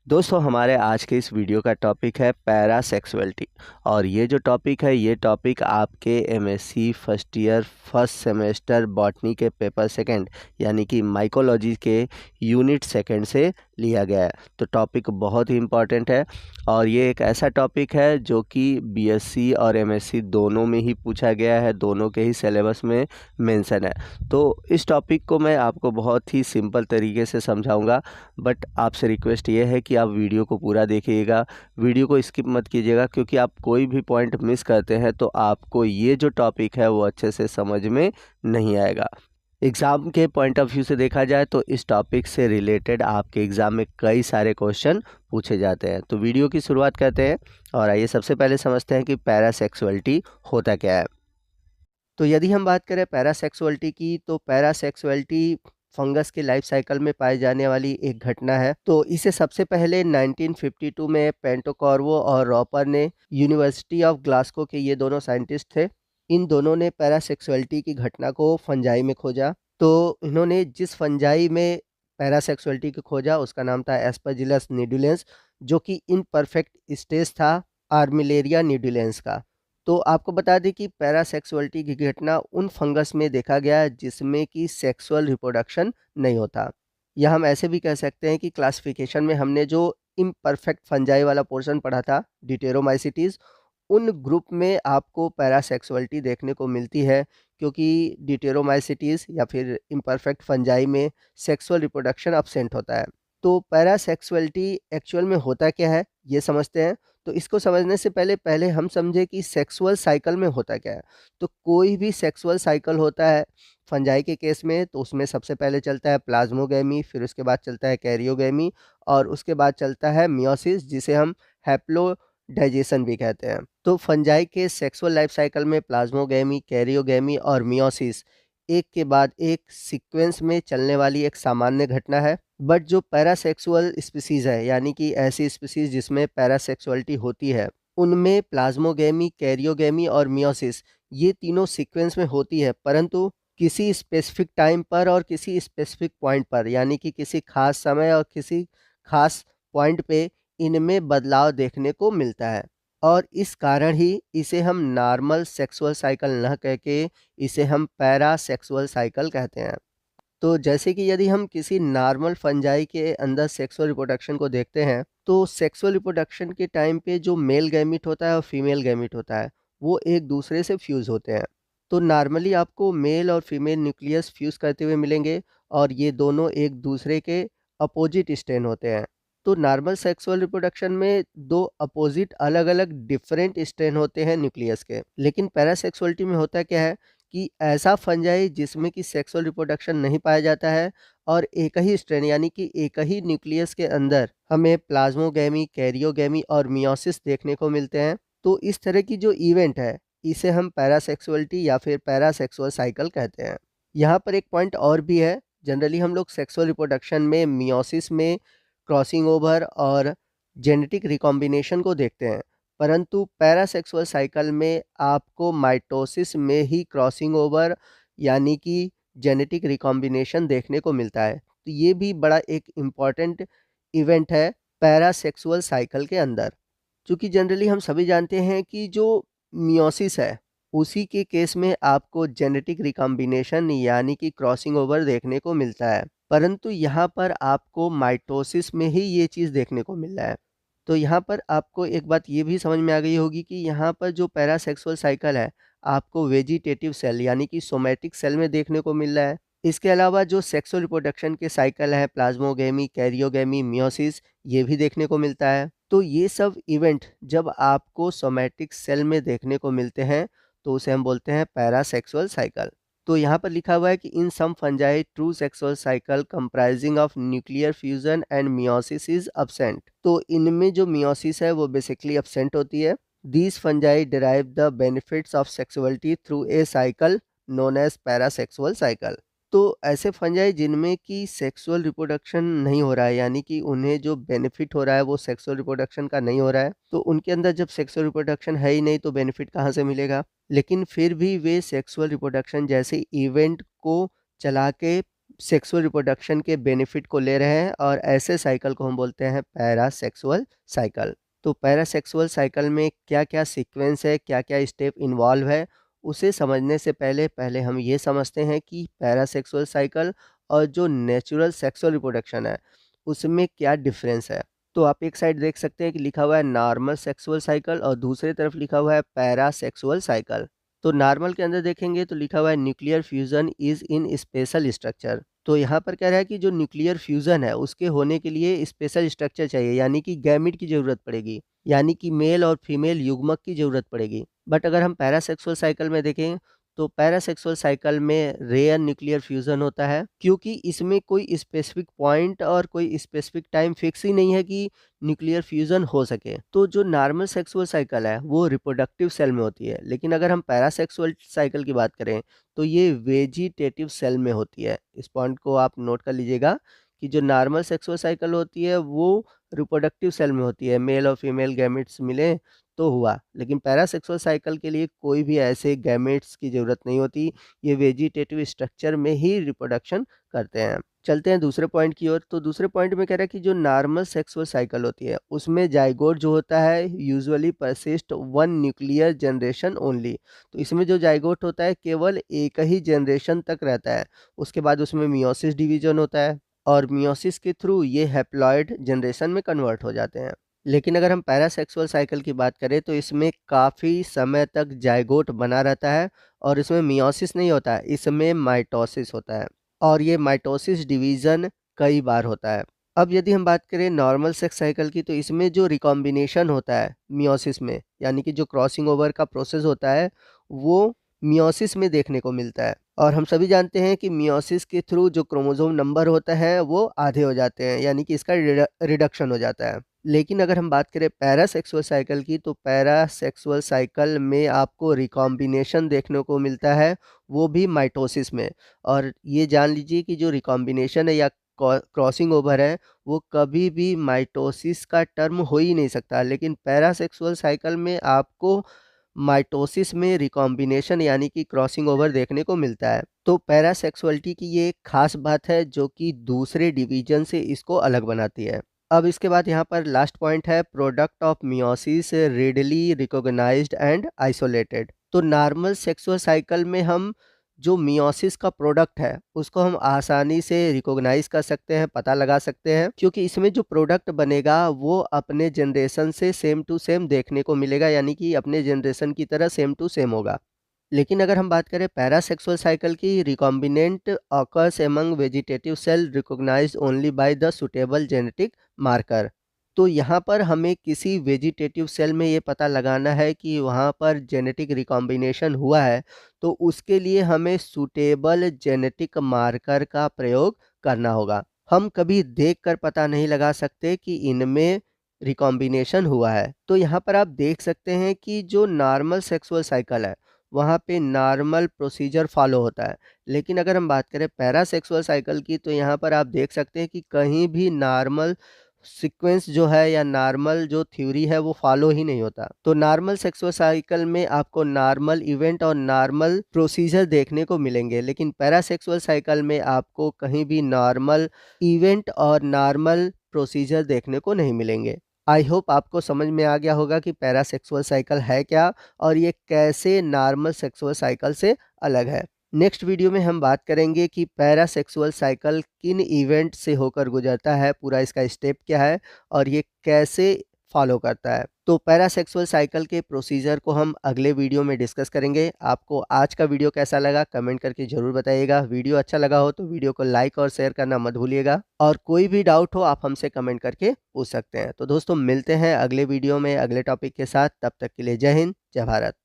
दोस्तों हमारे आज के इस वीडियो का टॉपिक है पैरासेक्सुअलिटी। और ये जो टॉपिक है ये टॉपिक आपके MSc first year first semester botany के पेपर सेकंड यानी कि माइकोलॉजी के यूनिट सेकंड से लिया गया है। तो टॉपिक बहुत ही इम्पॉर्टेंट है और ये एक ऐसा टॉपिक है जो कि बीएससी और एमएससी दोनों में ही पूछा गया है, दोनों के ही सिलेबस में मेंशन है। तो इस टॉपिक को मैं आपको बहुत ही सिंपल तरीके से समझाऊंगा, बट आपसे रिक्वेस्ट ये है कि आप वीडियो को पूरा देखिएगा, वीडियो को स्किप मत कीजिएगा, क्योंकि आप कोई भी पॉइंट मिस करते हैं तो आपको ये जो टॉपिक है वो अच्छे से समझ में नहीं आएगा। एग्ज़ाम के पॉइंट ऑफ व्यू से देखा जाए तो इस टॉपिक से रिलेटेड आपके एग्ज़ाम में कई सारे क्वेश्चन पूछे जाते हैं। तो वीडियो की शुरुआत करते हैं और आइए सबसे पहले समझते हैं कि पैरासेक्सुअलिटी होता क्या है। तो यदि हम बात करें पैरासेक्सुअलिटी की, तो पैरासेक्सुअलिटी फंगस के लाइफ साइकिल में पाई जाने वाली एक घटना है। तो इसे सबसे पहले 1952 में पेंटोकॉर्वो और रॉपर ने, यूनिवर्सिटी ऑफ ग्लासगो के ये दोनों साइंटिस्ट थे, इन दोनों ने पैरासेक्सुअलिटी की घटना को फंजाई में खोजा। तो इन्होंने जिस फंजाई में पैरासेक्सुअलिटी को खोजा उसका नाम था एस्परजिलस निडुलेंस, जो कि इनपरफेक्ट स्टेज था आर्मिलेरिया निडुलेंस का। तो आपको बता दें कि पैरासेक्सुअलिटी की घटना उन फंगस में देखा गया जिसमें कि सेक्सुअल रिप्रोडक्शन नहीं होता, या हम ऐसे भी कह सकते हैं कि क्लासिफिकेशन में हमने जो इम्परफेक्ट फंजाई वाला पोर्शन पढ़ा था, डिटेरोमाइसिटीज, उन ग्रुप में आपको पैरासेक्सुअलिटी देखने को मिलती है, क्योंकि डिटेरोमाइसिटीज या फिर इम्परफेक्ट फंजाई में सेक्सुअल रिप्रोडक्शन अब्सेंट होता है। तो पैरासेक्सुअलिटी एक्चुअल में होता क्या है ये समझते हैं। तो इसको समझने से पहले पहले हम समझे कि सेक्सुअल साइकिल में होता क्या है। तो कोई भी सेक्सुअल साइकिल होता है फंजाई के केस में, तो उसमें सबसे पहले चलता है प्लाज्मोगैमी, फिर उसके बाद चलता है कैरियोगैमी, और उसके बाद चलता है मियोसिस, जिसे हम हैप्लोडाइजेशन भी कहते हैं। तो फंजाई के सेक्सुअल लाइफ साइकिल में प्लाज्मोगैमी, कैरियोगैमी और मियोसिस एक के बाद एक सीक्वेंस में चलने वाली एक सामान्य घटना है। बट जो पैरासेक्सुअल स्पीसीज है, यानी कि ऐसी स्पीसीज जिसमें पैरासेक्सुअलिटी होती है, उनमें प्लाज्मोगैमी, कैरियोगैमी और मियोसिस ये तीनों सीक्वेंस में होती है, परंतु किसी स्पेसिफिक टाइम पर और किसी स्पेसिफिक पॉइंट पर, यानी कि किसी खास समय और किसी खास पॉइंट पे इनमें बदलाव देखने को मिलता है। और इस कारण ही इसे हम नॉर्मल सेक्सुअल साइकिल न कह के इसे हम पैरासेक्सुअल साइकिल कहते हैं। तो जैसे कि यदि हम किसी नॉर्मल फंजाई के अंदर सेक्सुअल रिप्रोडक्शन को देखते हैं, तो सेक्सुअल रिप्रोडक्शन के टाइम पे जो मेल गैमीट होता है और फीमेल गैमीट होता है, वो एक दूसरे से फ्यूज़ होते हैं। तो नॉर्मली आपको मेल और फीमेल न्यूक्लियस फ्यूज़ करते हुए मिलेंगे, और ये दोनों एक दूसरे के अपोजिट स्ट्रैंड होते हैं। तो नॉर्मल सेक्सुअल रिप्रोडक्शन में दो अपोजिट अलग अलग डिफरेंट स्ट्रैंड होते हैं न्यूक्लियस के। लेकिन पैरासेक्सुअलिटी में होता क्या है कि ऐसा फंजाई जिसमें कि सेक्सुअल रिप्रोडक्शन नहीं पाया जाता है, और एक ही स्ट्रैंड यानी कि एक ही न्यूक्लियस के अंदर हमें प्लाज्मोगैमी, कैरियोगैमी और मियोसिस देखने को मिलते हैं। तो इस तरह की जो इवेंट है इसे हम पैरासेक्सुअलिटी या फिर पैरासेक्सुअल साइकिल कहते हैं। यहाँ पर एक पॉइंट और भी है। जनरली हम लोग सेक्सुअल रिप्रोडक्शन में मियोसिस में क्रॉसिंग ओवर और जेनेटिक रिकॉम्बिनेशन को देखते हैं, परंतु पैरासेक्सुअल साइकिल में आपको माइटोसिस में ही क्रॉसिंग ओवर यानी कि जेनेटिक रिकॉम्बिनेशन देखने को मिलता है। तो ये भी बड़ा एक इम्पॉर्टेंट इवेंट है पैरासेक्सुअल साइकिल के अंदर। चूँकि जनरली हम सभी जानते हैं कि जो मियोसिस है उसी के केस में आपको जेनेटिक रिकॉम्बिनेशन यानी कि क्रॉसिंग ओवर देखने को मिलता है, परंतु यहाँ पर आपको माइटोसिस में ही ये चीज़ देखने को मिल रहा है। तो यहाँ पर आपको एक बात ये भी समझ में आ गई होगी कि यहाँ पर जो पैरासेक्सुअल साइकिल है आपको वेजिटेटिव सेल यानी कि सोमैटिक सेल में देखने को मिल रहा है। इसके अलावा जो सेक्सुअल रिप्रोडक्शन के साइकिल है प्लाज्मोगैमी, कैरियोगैमी, मियोसिस, ये भी देखने को मिलता है। तो ये सब इवेंट जब आपको सोमैटिक सेल में देखने को मिलते हैं तो उसे हम बोलते हैं पैरासेक्सुअल साइकिल। तो यहाँ पर लिखा हुआ है कि in some fungi true sexual cycle comprising of nuclear fusion and meiosis is absent. तो इनमें जो मियोसिस है वो बेसिकली अब्सेंट होती है। These fungi derive the benefits of sexuality through a cycle known as parasexual cycle. तो ऐसे fungi जिनमें कि सेक्सुअल रिप्रोडक्शन नहीं हो रहा है, यानी कि उन्हें जो बेनिफिट हो रहा है वो सेक्सुअल रिप्रोडक्शन का नहीं हो रहा है, तो उनके अंदर जब सेक्सुअल रिप्रोडक्शन है ही नहीं तो बेनिफिट कहाँ से मिलेगा। लेकिन फिर भी वे सेक्सुअल रिप्रोडक्शन जैसे इवेंट को चला के सेक्सुअल रिप्रोडक्शन के बेनिफिट को ले रहे हैं और ऐसे साइकिल को हम बोलते हैं पैरासेक्सुअल साइकिल। तो पैरासेक्सुअल साइकिल में क्या-क्या सीक्वेंस है, क्या-क्या स्टेप इन्वॉल्व है, उसे समझने से पहले हम ये समझते हैं कि पैरासेक्सुअल साइकिल और जो नेचुरल सेक्सुअल रिप्रोडक्शन है, उसमें क्या डिफरेंस है। तो आप एक साइड देख सकते हैं कि लिखा हुआ है नॉर्मल सेक्सुअल साइकिल और दूसरी तरफ लिखा हुआ है पैरासेक्सुअल साइकिल। तो नॉर्मल के अंदर देखेंगे तो लिखा हुआ है nuclear fusion is in special structure. तो यहाँ पर कह रहा है कि जो न्यूक्लियर फ्यूजन है उसके होने के लिए स्पेशल स्ट्रक्चर चाहिए, यानी कि गैमिट की ज़रूरत पड़ेगी, यानी कि मेल और फीमेल युग्मक की ज़रूरत पड़ेगी। बट अगर हम पैरासेक्सुअल साइकिल में देखें तो पैरासेक्सुअल साइकिल में रेयर न्यूक्लियर फ्यूजन होता है, क्योंकि इसमें कोई स्पेसिफिक पॉइंट और कोई स्पेसिफिक टाइम फिक्स ही नहीं है कि न्यूक्लियर फ्यूजन हो सके। तो जो नॉर्मल सेक्सुअल साइकिल है वो रिप्रोडक्टिव सेल में होती है, लेकिन अगर हम पैरासेक्सुअल साइकिल की बात करें तो ये वेजिटेटिव सेल में होती है। इस पॉइंट को आप नोट कर लीजिएगा कि जो नॉर्मल सेक्सुअल साइकिल होती है वो रिप्रोडक्टिव सेल में होती है, मेल और फीमेल गैमेट्स मिले तो हुआ, लेकिन पैरासेक्सुअल साइकिल के लिए कोई भी ऐसे गैमेट्स की ज़रूरत नहीं होती, ये वेजिटेटिव स्ट्रक्चर में ही रिप्रोडक्शन करते हैं। चलते हैं दूसरे पॉइंट की ओर। तो दूसरे पॉइंट में कह रहा है कि जो नॉर्मल सेक्सुअल साइकिल होती है उसमें जाइगोट जो होता है usually persist one nuclear generation only. तो इसमें जो जाइगोट होता है केवल एक ही जनरेशन तक रहता है, उसके बाद उसमें मियोसिस डिवीजन होता है और मियोसिस के थ्रू ये हैप्लॉइड जनरेशन में कन्वर्ट हो जाते हैं। लेकिन अगर हम पैरासेक्सुअल साइकिल की बात करें तो इसमें काफ़ी समय तक जाइगोट बना रहता है और इसमें मियोसिस नहीं होता है, इसमें माइटोसिस होता है और ये माइटोसिस डिवीज़न कई बार होता है। अब यदि हम बात करें नॉर्मल सेक्स साइकिल की तो इसमें जो रिकॉम्बिनेशन होता है मियोसिस में, यानी कि जो क्रॉसिंग ओवर का प्रोसेस होता है वो मियोसिस में देखने को मिलता है और हम सभी जानते हैं कि मियोसिस के थ्रू जो क्रोमोसोम नंबर होता है वो आधे हो जाते हैं, यानी कि इसका रिडक्शन हो जाता है। लेकिन अगर हम बात करें पैरासेक्सुअल साइकिल की तो पैरासेक्सुअल साइकिल में आपको रिकॉम्बिनेशन देखने को मिलता है, वो भी माइटोसिस में। और ये जान लीजिए कि जो रिकॉम्बिनेशन है या क्रॉसिंग ओवर है वो कभी भी माइटोसिस का टर्म हो ही नहीं सकता, लेकिन पैरासेक्सुअल साइकिल में आपको माइटोसिस में रिकॉम्बिनेशन यानी कि क्रॉसिंग ओवर देखने को मिलता है। तो पैरासेक्सुअलिटी की ये एक खास बात है जो कि दूसरे डिवीजन से इसको अलग बनाती है। अब इसके बाद यहाँ पर लास्ट पॉइंट है product of meiosis readily recognized and isolated. तो नॉर्मल सेक्सुअल साइकिल में हम जो मियोसिस का प्रोडक्ट है उसको हम आसानी से रिकॉग्नाइज कर सकते हैं, पता लगा सकते हैं, क्योंकि इसमें जो प्रोडक्ट बनेगा वो अपने जनरेशन से सेम टू सेम देखने को मिलेगा, यानी कि अपने जनरेशन की तरह सेम टू सेम होगा। लेकिन अगर हम बात करें पैरासेक्सुअल साइकिल की, recombinant occurs among vegetative cell recognized only by the suitable genetic marker. तो यहाँ पर हमें किसी वेजिटेटिव सेल में ये पता लगाना है कि वहाँ पर जेनेटिक रिकॉम्बिनेशन हुआ है, तो उसके लिए हमें सूटेबल जेनेटिक मार्कर का प्रयोग करना होगा। हम कभी देखकर पता नहीं लगा सकते कि इनमें रिकॉम्बिनेशन हुआ है। तो यहाँ पर आप देख सकते हैं कि जो नॉर्मल सेक्सुअल साइकिल है वहाँ पे नॉर्मल प्रोसीजर फॉलो होता है, लेकिन अगर हम बात करें पैरासेक्सुअल साइकिल की तो यहाँ पर आप देख सकते हैं कि कहीं भी नॉर्मल सीक्वेंस जो है या नॉर्मल जो थ्योरी है वो फॉलो ही नहीं होता। तो नॉर्मल सेक्सुअल साइकिल में आपको नॉर्मल इवेंट और नॉर्मल प्रोसीजर देखने को मिलेंगे, लेकिन पैरासेक्सुअल साइकिल में आपको कहीं भी नॉर्मल इवेंट और नॉर्मल प्रोसीजर देखने को नहीं मिलेंगे। आई होप आपको समझ में आ गया होगा कि पैरासेक्सुअल साइकिल है क्या और ये कैसे नॉर्मल सेक्सुअल साइकिल से अलग है। नेक्स्ट वीडियो में हम बात करेंगे कि पैरासेक्सुअल साइकिल किन इवेंट से होकर गुजरता है, पूरा इसका स्टेप क्या है और ये कैसे फॉलो करता है। तो पैरासेक्सुअल साइकिल के प्रोसीजर को हम अगले वीडियो में डिस्कस करेंगे। आपको आज का वीडियो कैसा लगा कमेंट करके ज़रूर बताइएगा। वीडियो अच्छा लगा हो तो वीडियो को लाइक और शेयर करना मत भूलिएगा और कोई भी डाउट हो आप हमसे कमेंट करके पूछ सकते हैं। तो दोस्तों मिलते हैं अगले वीडियो में अगले टॉपिक के साथ, तब तक के लिए जय हिंद, जय भारत।